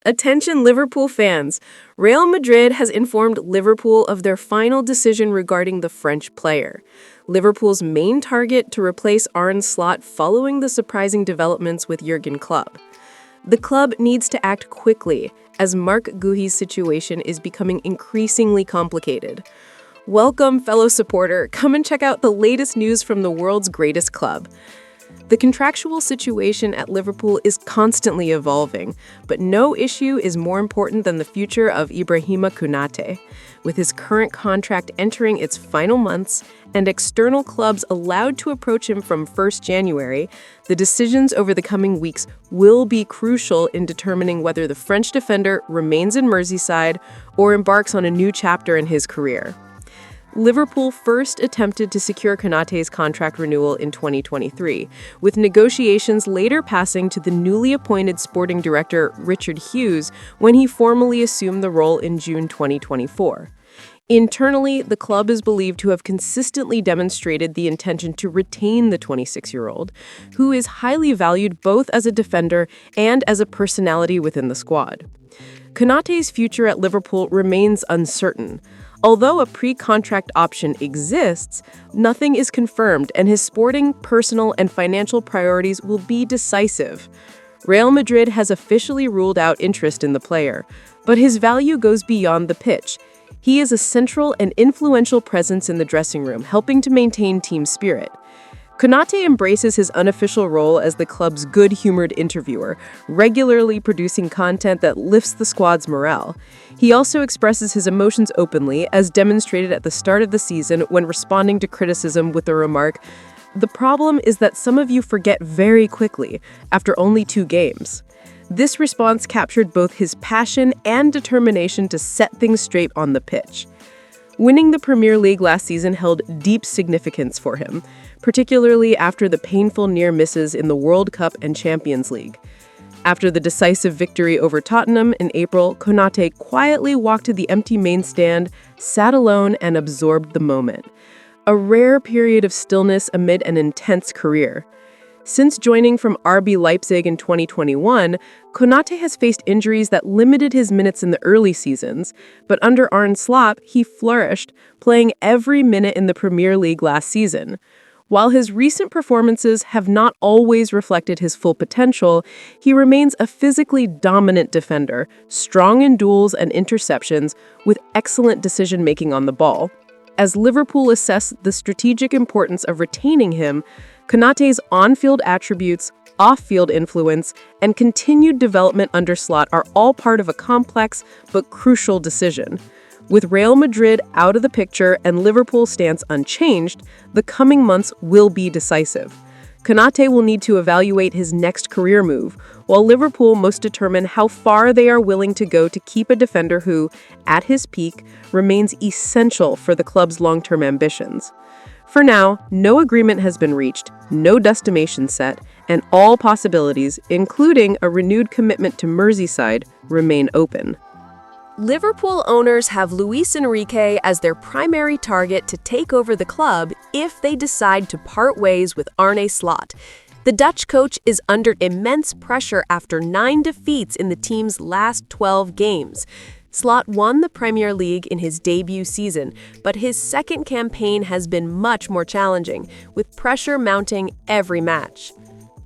Attention Liverpool fans! Real Madrid has informed Liverpool of their final decision regarding the French player. Liverpool's main target to replace Arne Slot following the surprising developments with Jurgen Klopp. The club needs to act quickly, as Marc Guehi's situation is becoming increasingly complicated. Welcome, fellow supporter. Come and check out the latest news from the world's greatest club. The contractual situation at Liverpool is constantly evolving, but no issue is more important than the future of Ibrahima Konate. With his current contract entering its final months and external clubs allowed to approach him from 1st January, the decisions over the coming weeks will be crucial in determining whether the French defender remains in Merseyside or embarks on a new chapter in his career. Liverpool first attempted to secure Konate's contract renewal in 2023, with negotiations later passing to the newly appointed sporting director Richard Hughes when he formally assumed the role in June 2024. Internally, the club is believed to have consistently demonstrated the intention to retain the 26-year-old, who is highly valued both as a defender and as a personality within the squad. Konate's future at Liverpool remains uncertain. Although a pre-contract option exists, nothing is confirmed, and his sporting, personal, and financial priorities will be decisive. Real Madrid has officially ruled out interest in the player, but his value goes beyond the pitch. He is a central and influential presence in the dressing room, helping to maintain team spirit. Konate embraces his unofficial role as the club's good-humored interviewer, regularly producing content that lifts the squad's morale. He also expresses his emotions openly, as demonstrated at the start of the season when responding to criticism with the remark, "The problem is that some of you forget very quickly, after only 2 games." This response captured both his passion and determination to set things straight on the pitch. Winning the Premier League last season held deep significance for him, particularly after the painful near misses in the World Cup and Champions League. After the decisive victory over Tottenham in April, Konate quietly walked to the empty main stand, sat alone, and absorbed the moment. A rare period of stillness amid an intense career. Since joining from RB Leipzig in 2021, Konate has faced injuries that limited his minutes in the early seasons, but under Arne Slot, he flourished, playing every minute in the Premier League last season. While his recent performances have not always reflected his full potential, he remains a physically dominant defender, strong in duels and interceptions, with excellent decision-making on the ball. As Liverpool assess the strategic importance of retaining him, Konate's on-field attributes, off-field influence, and continued development under Slot are all part of a complex but crucial decision. With Real Madrid out of the picture and Liverpool's stance unchanged, the coming months will be decisive. Konate will need to evaluate his next career move, while Liverpool must determine how far they are willing to go to keep a defender who, at his peak, remains essential for the club's long-term ambitions. For now, no agreement has been reached, no destination set, and all possibilities, including a renewed commitment to Merseyside, remain open. Liverpool owners have Luis Enrique as their primary target to take over the club if they decide to part ways with Arne Slot. The Dutch coach is under immense pressure after 9 defeats in the team's last 12 games. Slot won the Premier League in his debut season, but his second campaign has been much more challenging, with pressure mounting every match.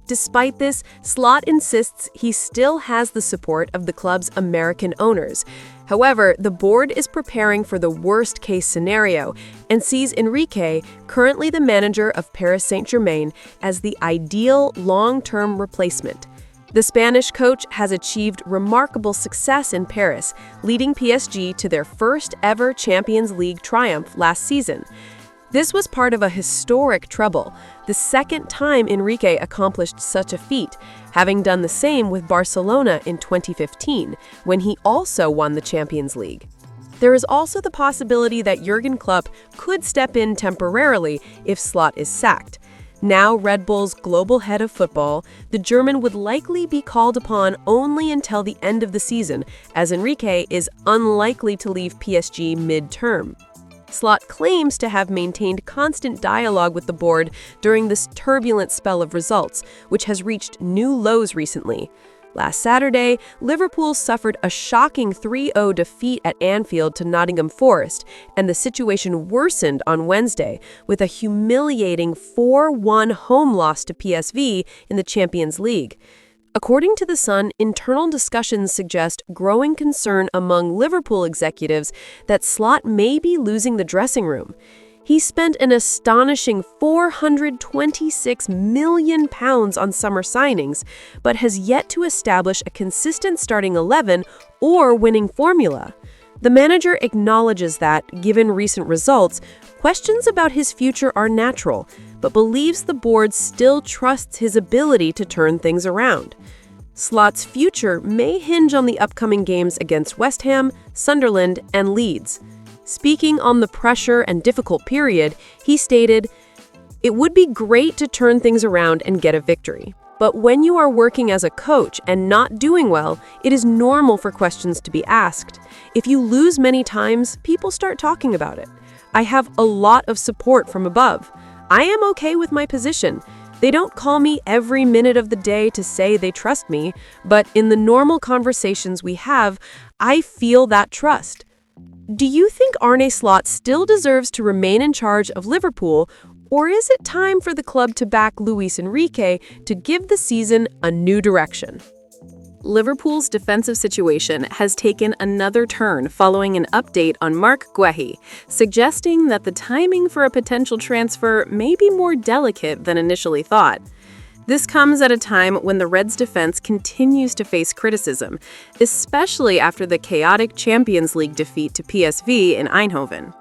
Despite this, Slot insists he still has the support of the club's American owners. However, the board is preparing for the worst-case scenario and sees Enrique, currently the manager of Paris Saint-Germain, as the ideal long-term replacement. The Spanish coach has achieved remarkable success in Paris, leading PSG to their first-ever Champions League triumph last season. This was part of a historic treble, the second time Enrique accomplished such a feat, having done the same with Barcelona in 2015, when he also won the Champions League. There is also the possibility that Jurgen Klopp could step in temporarily if Slot is sacked. Now Red Bull's global head of football, the German would likely be called upon only until the end of the season, as Enrique is unlikely to leave PSG mid-term. Slot claims to have maintained constant dialogue with the board during this turbulent spell of results, which has reached new lows recently. Last Saturday, Liverpool suffered a shocking 3-0 defeat at Anfield to Nottingham Forest, and the situation worsened on Wednesday with a humiliating 4-1 home loss to PSV in the Champions League. According to The Sun, internal discussions suggest growing concern among Liverpool executives that Slot may be losing the dressing room. He spent an astonishing £426 million on summer signings, but has yet to establish a consistent starting 11 or winning formula. The manager acknowledges that, given recent results, questions about his future are natural, but believes the board still trusts his ability to turn things around. Slot's future may hinge on the upcoming games against West Ham, Sunderland, and Leeds. Speaking on the pressure and difficult period, he stated, "It would be great to turn things around and get a victory. But when you are working as a coach and not doing well, it is normal for questions to be asked. If you lose many times, people start talking about it. I have a lot of support from above. I am okay with my position. They don't call me every minute of the day to say they trust me, but in the normal conversations we have, I feel that trust." Do you think Arne Slot still deserves to remain in charge of Liverpool, or is it time for the club to back Luis Enrique to give the season a new direction? Liverpool's defensive situation has taken another turn following an update on Marc Guehi, suggesting that the timing for a potential transfer may be more delicate than initially thought. This comes at a time when the Reds' defense continues to face criticism, especially after the chaotic Champions League defeat to PSV in Eindhoven.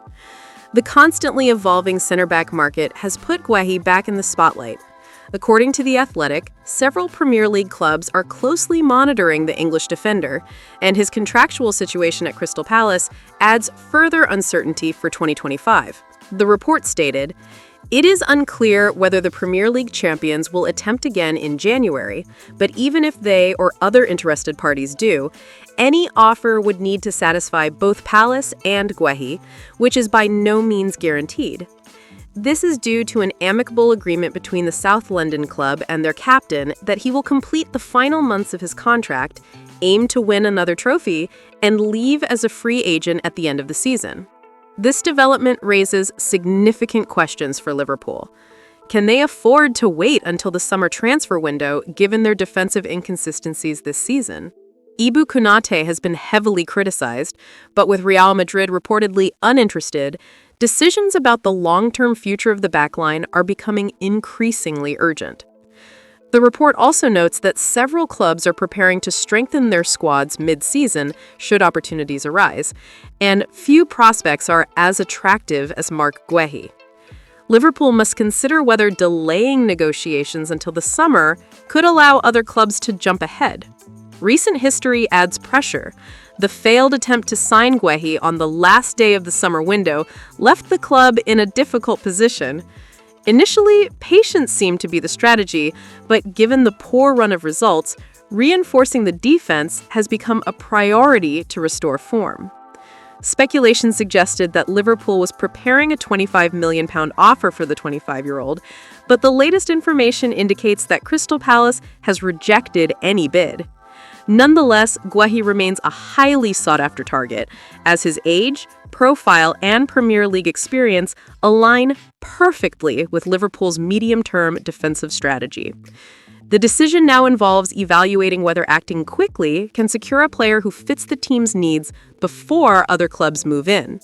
The constantly evolving center-back market has put Guehi back in the spotlight. According to The Athletic, several Premier League clubs are closely monitoring the English defender, and his contractual situation at Crystal Palace adds further uncertainty for 2025. The report stated, "It is unclear whether the Premier League champions will attempt again in January, but even if they or other interested parties do, any offer would need to satisfy both Palace and Guehi, which is by no means guaranteed. This is due to an amicable agreement between the South London club and their captain that he will complete the final months of his contract, aim to win another trophy, and leave as a free agent at the end of the season." This development raises significant questions for Liverpool. Can they afford to wait until the summer transfer window, given their defensive inconsistencies this season? Ibrahima Konate has been heavily criticized, but with Real Madrid reportedly uninterested, decisions about the long-term future of the backline are becoming increasingly urgent. The report also notes that several clubs are preparing to strengthen their squads mid-season should opportunities arise, and few prospects are as attractive as Marc Guehi. Liverpool must consider whether delaying negotiations until the summer could allow other clubs to jump ahead. Recent history adds pressure. The failed attempt to sign Guehi on the last day of the summer window left the club in a difficult position. Initially, patience seemed to be the strategy, but given the poor run of results, reinforcing the defense has become a priority to restore form. Speculation suggested that Liverpool was preparing a £25 million offer for the 25-year-old, but the latest information indicates that Crystal Palace has rejected any bid. Nonetheless, Guehi remains a highly sought-after target, as his age, profile, and Premier League experience align perfectly with Liverpool's medium-term defensive strategy. The decision now involves evaluating whether acting quickly can secure a player who fits the team's needs before other clubs move in.